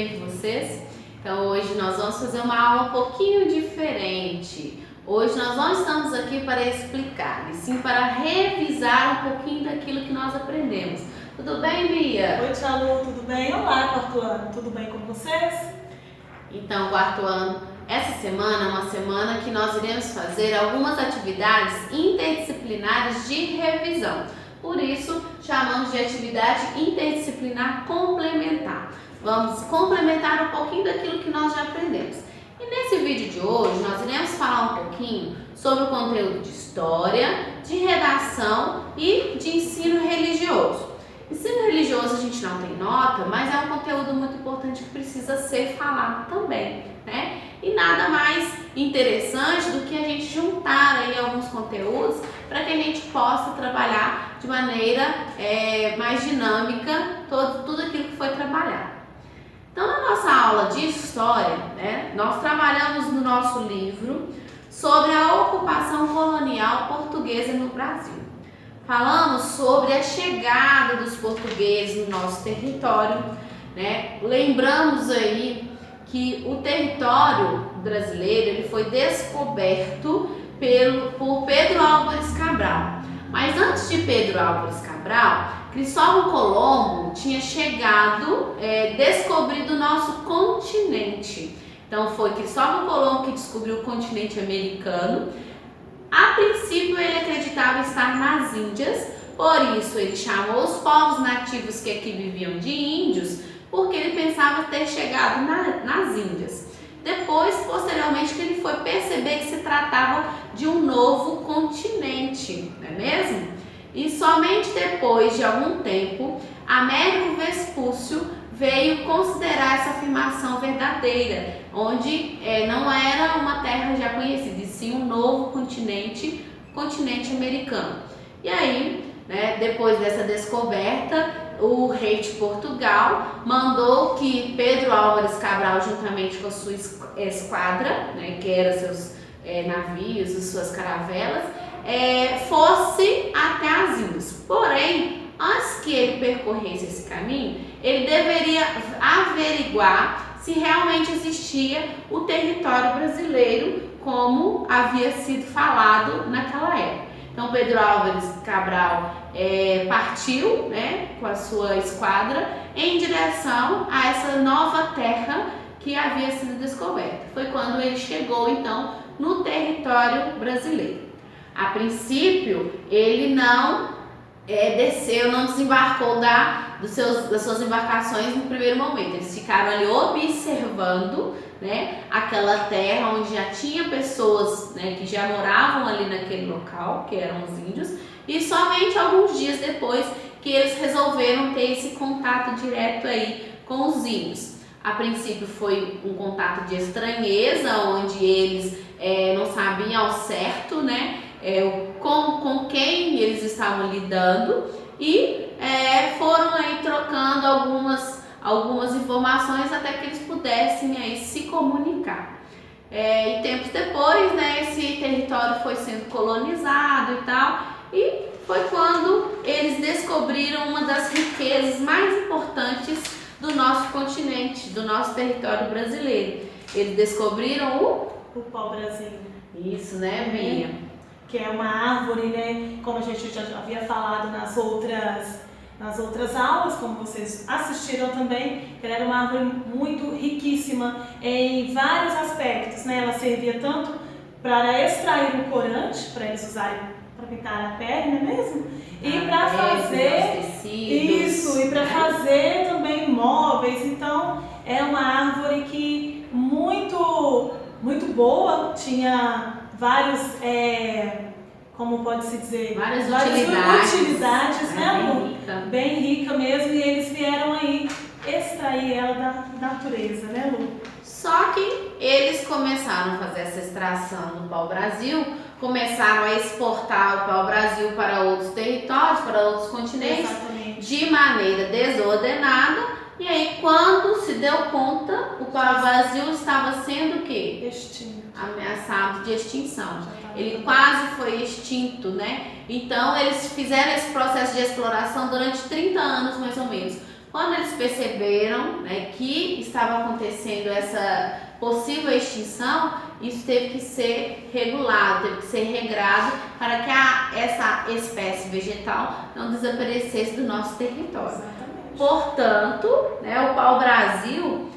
bem com vocês? Então hoje nós vamos fazer uma aula um pouquinho diferente. Hoje nós não estamos aqui para explicar, e sim para revisar um pouquinho daquilo que nós aprendemos. Tudo bem, Bia? Oi, Tia Lu, tudo bem? Olá, quarto ano, tudo bem com vocês? Então, quarto ano, essa semana é uma semana que nós iremos fazer algumas atividades interdisciplinares de revisão. Por isso, chamamos de atividade interdisciplinar complementar. Vamos complementar um pouquinho daquilo que nós já aprendemos. E nesse vídeo de hoje, nós iremos falar um pouquinho sobre o conteúdo de história, de redação e de ensino religioso. Ensino religioso a gente não tem nota, mas é um conteúdo muito importante que precisa ser falado também, né? E nada mais interessante do que a gente juntar aí alguns conteúdos para que a gente possa trabalhar de maneira mais dinâmica tudo aquilo que foi trabalhado. Então, na nossa aula de história, né, nós trabalhamos no nosso livro sobre a ocupação colonial portuguesa no Brasil. Falamos sobre a chegada dos portugueses no nosso território, né? Lembramos aí que o território brasileiro ele foi descoberto por Pedro Álvares Cabral. Mas antes de Pedro Álvares Cabral, Cristóvão Colombo tinha chegado, descobrido o nosso continente. Então foi Cristóvão Colombo que descobriu o continente americano. A princípio ele acreditava estar nas Índias, por isso ele chamou os povos nativos que aqui viviam de índios, porque ele pensava ter chegado nas Índias. Depois, posteriormente, que ele foi perceber que se tratava de um novo continente, não é mesmo? E somente depois de algum tempo, Américo Vespúcio veio considerar essa afirmação verdadeira, onde não era uma terra já conhecida, e sim um novo continente, continente americano. E aí, né, depois dessa descoberta, o rei de Portugal mandou que Pedro Álvares Cabral, juntamente com a sua esquadra, né, que eram seus navios e suas caravelas, fosse até as Índias. Porém, antes que ele percorresse esse caminho, ele deveria averiguar se realmente existia o território brasileiro como havia sido falado naquela época. Então Pedro Álvares Cabral partiu, né, com a sua esquadra em direção a essa nova terra que havia sido descoberta. Foi quando ele chegou então no território brasileiro. A princípio ele não desceu, não desembarcou das suas embarcações no primeiro momento. Eles ficaram ali observando, né, aquela terra onde já tinha pessoas, né, que já moravam ali naquele local, que eram os índios, e somente alguns dias depois que eles resolveram ter esse contato direto aí com os índios. A princípio foi um contato de estranheza, onde eles não sabiam ao certo, né, com quem eles estavam lidando, e foram aí trocando algumas informações até que eles pudessem aí se comunicar. E tempos depois, né, esse território foi sendo colonizado e tal, e foi quando eles descobriram uma das riquezas mais importantes do nosso continente, do nosso território brasileiro. Eles descobriram o pau-brasil. Isso, né, Bia? Que é uma árvore, né, como a gente já havia falado nas outras aulas, como vocês assistiram também, que ela era uma árvore muito riquíssima em vários aspectos, né? Ela servia tanto para extrair o corante, para eles usarem para pintar a pele, não é mesmo? E para fazer isso, e para fazer também móveis. Então é uma árvore que muito boa, tinha vários, como pode-se dizer, várias utilidades, né, Lu? Bem rica mesmo, e eles vieram aí extrair ela da natureza, né, Lu? Só que eles começaram a fazer essa extração no pau-brasil, começaram a exportar o pau-brasil para outros territórios, para outros continentes, exatamente, de maneira desordenada. E aí, quando se deu conta, o pau-brasil estava sendo o quê? Extinto. Ameaçado de extinção. Ele quase foi extinto, né? Então, eles fizeram esse processo de exploração durante 30 anos, mais ou menos. Quando eles perceberam, né, que estava acontecendo essa possível extinção, isso teve que ser regulado, teve que ser regrado para que essa espécie vegetal não desaparecesse do nosso território. Exatamente. Portanto, né, o pau-brasil,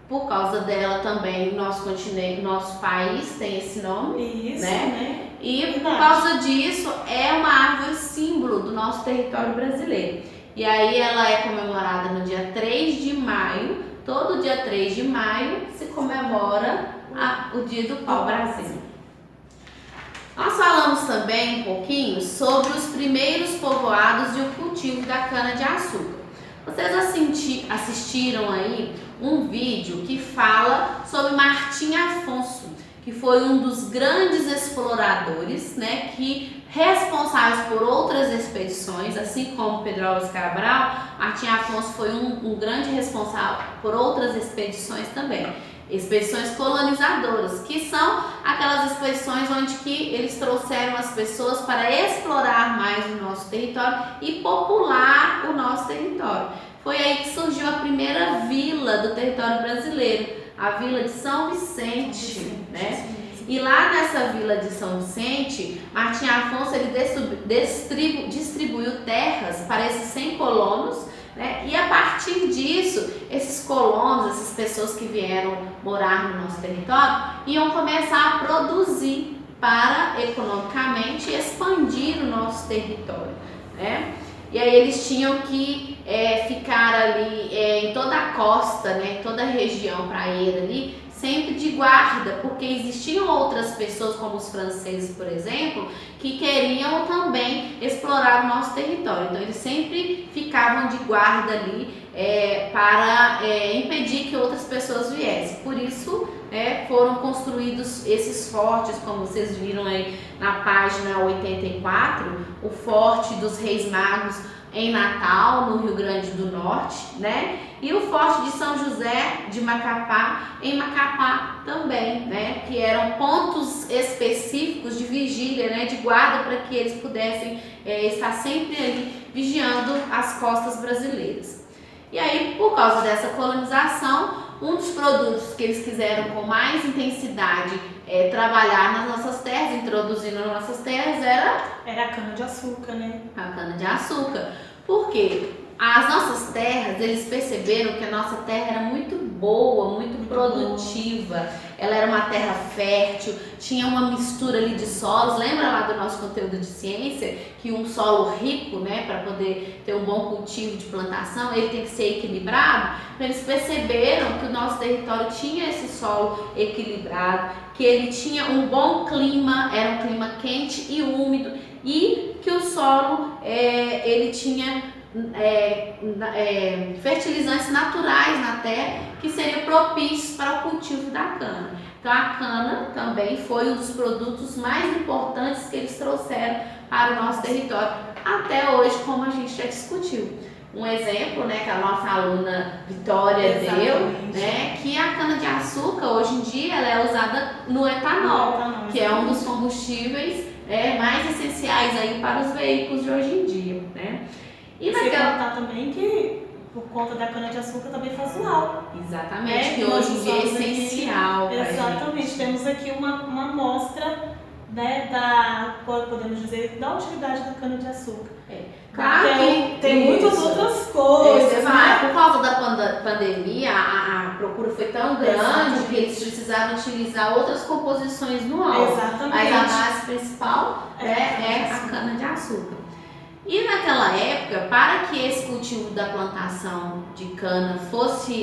por causa dela também, nosso continente, nosso país tem esse nome. Isso, né? E Verdade. por causa disso, é uma árvore símbolo do nosso território brasileiro. E aí ela é comemorada no dia 3 de maio. Todo dia 3 de maio se comemora o dia do pau-brasil. Nós falamos também um pouquinho sobre os primeiros povoados e o cultivo da cana-de-açúcar. Vocês assistiram aí um vídeo que fala sobre Martim Afonso, que foi um dos grandes exploradores, né, que responsáveis por outras expedições, assim como Pedro Álvares Cabral. Martim Afonso foi um grande responsável por outras expedições também, expedições colonizadoras, que são aquelas expedições onde que eles trouxeram as pessoas para explorar mais o nosso território e popular o nosso território. Foi aí que surgiu a primeira vila do território brasileiro, a Vila de São Vicente, né? E lá nessa Vila de São Vicente, Martim Afonso ele distribuiu terras para esses 100 colonos, né? E a partir disso, esses colonos, essas pessoas que vieram morar no nosso território, iam começar a produzir para economicamente expandir o nosso território, né? E aí eles tinham que ficar ali em toda a costa, né, em toda a região praieira ali, sempre de guarda, porque existiam outras pessoas, como os franceses, por exemplo, que queriam também explorar o nosso território. Então eles sempre ficavam de guarda ali para impedir que outras pessoas viessem. Por isso foram construídos esses fortes, como vocês viram aí na página 84, o Forte dos Reis Magos em Natal, no Rio Grande do Norte, né? E o Forte de São José de Macapá, em Macapá também, né? Que eram pontos específicos de vigília, né? De guarda, para que eles pudessem estar sempre ali vigiando as costas brasileiras. E aí, por causa dessa colonização, um dos produtos que eles quiseram com mais intensidade trabalhar nas nossas terras, introduzindo nas nossas terras, era a cana-de-açúcar, né? A cana-de-açúcar. Por quê? As nossas terras, eles perceberam que a nossa terra era muito boa, muito produtiva. Ela era uma terra fértil, tinha uma mistura ali de solos. Lembra lá do nosso conteúdo de ciência que um solo rico, né, para poder ter um bom cultivo de plantação, ele tem que ser equilibrado? Então eles perceberam que o nosso território tinha esse solo equilibrado, que ele tinha um bom clima, era um clima quente e úmido, e que o solo ele tinha fertilizantes naturais na terra que seriam propícios para o cultivo da cana. Então a cana também foi um dos produtos mais importantes que eles trouxeram para o nosso território até hoje, como a gente já discutiu. Um exemplo, né, que a nossa aluna Vitória deu, né, que a cana-de-açúcar hoje em dia ela é usada no etanol, que é um dos combustíveis mais essenciais aí para os veículos de hoje em dia, né? E você contar também que por conta da cana-de-açúcar também faz o álcool. Exatamente, que hoje em dia é essencial. Exatamente, temos aqui uma amostra, né, podemos dizer, da utilidade da cana-de-açúcar. Claro que tem muitas outras coisas. Por causa da pandemia, a procura foi tão grande que eles precisaram utilizar outras composições no álcool. Exatamente. Mas a base principal é a cana-de-açúcar. E naquela época, para que esse cultivo da plantação de cana fosse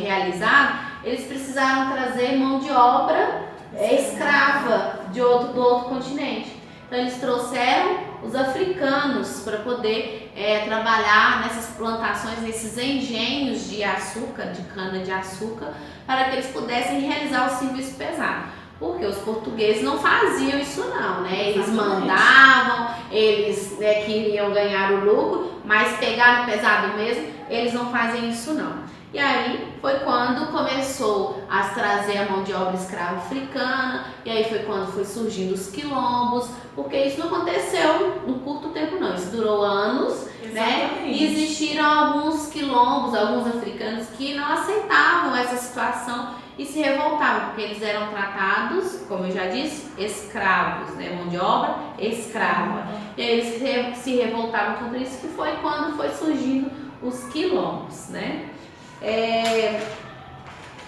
realizado, eles precisaram trazer mão de obra escrava do outro continente. Então eles trouxeram os africanos para poder trabalhar nessas plantações, nesses engenhos de açúcar, de cana-de-açúcar, para que eles pudessem realizar o serviço pesado. Porque os portugueses não faziam isso não, né? Eles mandavam, eles queriam ganhar o lucro, mas pegar no pesado mesmo, eles não fazem isso não. E aí foi quando começou a trazer a mão de obra escrava africana, e aí foi quando foi surgindo os quilombos, porque isso não aconteceu num curto tempo não, isso durou anos, né? E existiram alguns quilombos, alguns africanos que não aceitavam essa situação e se revoltavam, porque eles eram tratados, como eu já disse, escravos, né? Mão de obra escrava. E aí eles se revoltavam contra isso, que foi quando foi surgindo os quilombos, né?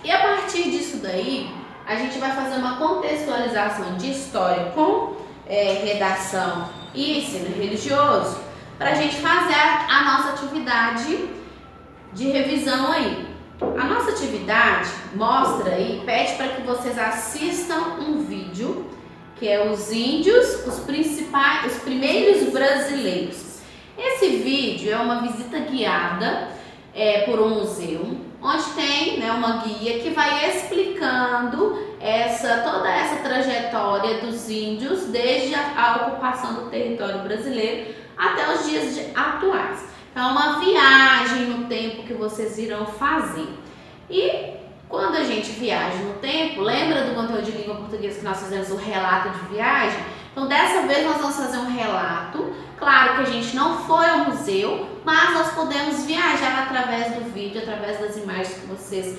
E a partir disso daí, a gente vai fazer uma contextualização de história com redação e ensino religioso para a gente fazer a nossa atividade de revisão aí. A nossa atividade mostra aí, pede para que vocês assistam um vídeo que é os índios, os primeiros brasileiros. Esse vídeo é uma visita guiada por um museu, onde tem, né, uma guia que vai explicando toda essa trajetória dos índios desde a ocupação do território brasileiro até os dias atuais. Então é uma viagem no tempo que vocês irão fazer. E quando a gente viaja no tempo, lembra do conteúdo de língua portuguesa que nós fizemos o relato de viagem? Então dessa vez nós vamos fazer um relato. Claro que a gente não foi ao museu, mas nós podemos viajar através do vídeo, através das imagens que vocês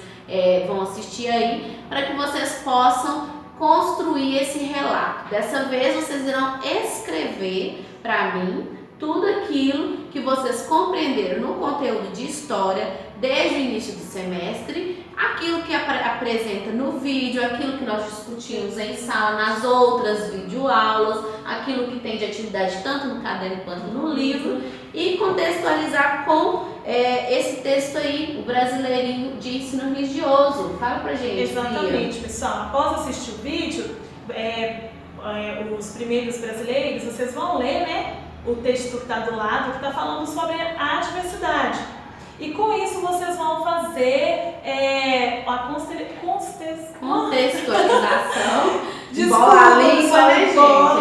vão assistir aí, para que vocês possam construir esse relato. Dessa vez vocês irão escrever para mim tudo aquilo que vocês compreenderam no conteúdo de história desde o início do semestre, aquilo que apresenta no vídeo, aquilo que nós discutimos em sala, nas outras videoaulas, aquilo que tem de atividade tanto no caderno quanto no livro, e contextualizar com esse texto aí, o Brasileirinho de Ensino Religioso. Fala pra gente. Exatamente, pessoal. Após assistir o vídeo, os primeiros brasileiros, vocês vão ler, né, o texto que está do lado, que está falando sobre a diversidade. E com isso vocês vão fazer a contextualização. Desculpa, a língua, né, gente?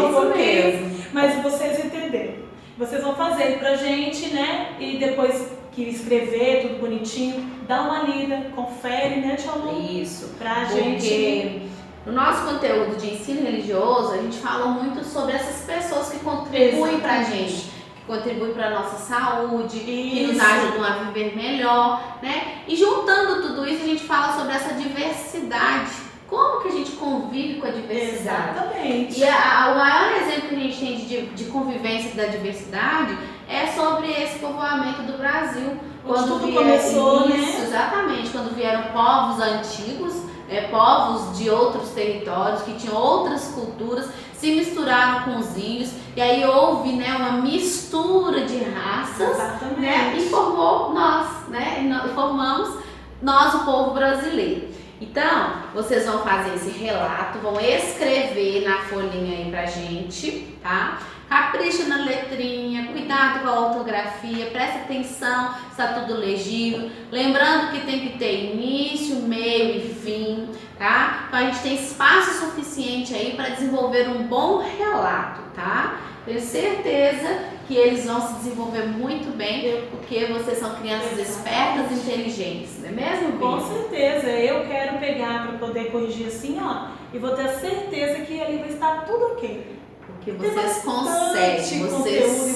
Isso mesmo. Mas vocês entenderam. Vocês vão fazer pra gente, né? E depois que escrever tudo bonitinho, dá uma lida, confere, né, Tia Lu? Isso. Pra Porque gente. no nosso conteúdo de ensino religioso, a gente fala muito sobre essas pessoas que contribuem pra gente, que contribuem para a nossa saúde, que nos ajudam a viver melhor, né? E juntando tudo isso, a gente fala sobre essa diversidade. Como que a gente convive com a diversidade? Exatamente. E o maior exemplo que a gente tem de convivência da diversidade é sobre esse povoamento do Brasil. Quando tudo começou, né? Exatamente, quando vieram povos antigos, povos de outros territórios que tinham outras culturas, se misturaram com os índios, e aí houve, né, uma mistura de raças, né, e formou nós, né, e formamos nós, o povo brasileiro. Então, vocês vão fazer esse relato, vão escrever na folhinha aí pra gente, tá? Capricha na letrinha, cuidado com a ortografia, presta atenção, está tudo legível. Lembrando que tem que ter início, meio e fim, tá? Então a gente tem espaço suficiente aí para desenvolver um bom relato, tá? Tenho certeza que eles vão se desenvolver muito bem, porque vocês são crianças espertas e inteligentes, não é mesmo, Bia? Com certeza, eu quero pegar para poder corrigir assim, ó, e vou ter certeza que ali vai estar tudo ok. Porque vocês conseguem,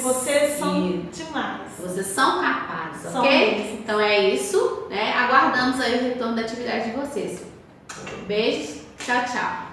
vocês são demais. Vocês são capazes, São ok? mesmo. Então é isso, né? Aguardamos aí o retorno da atividade de vocês. Beijos, tchau, tchau.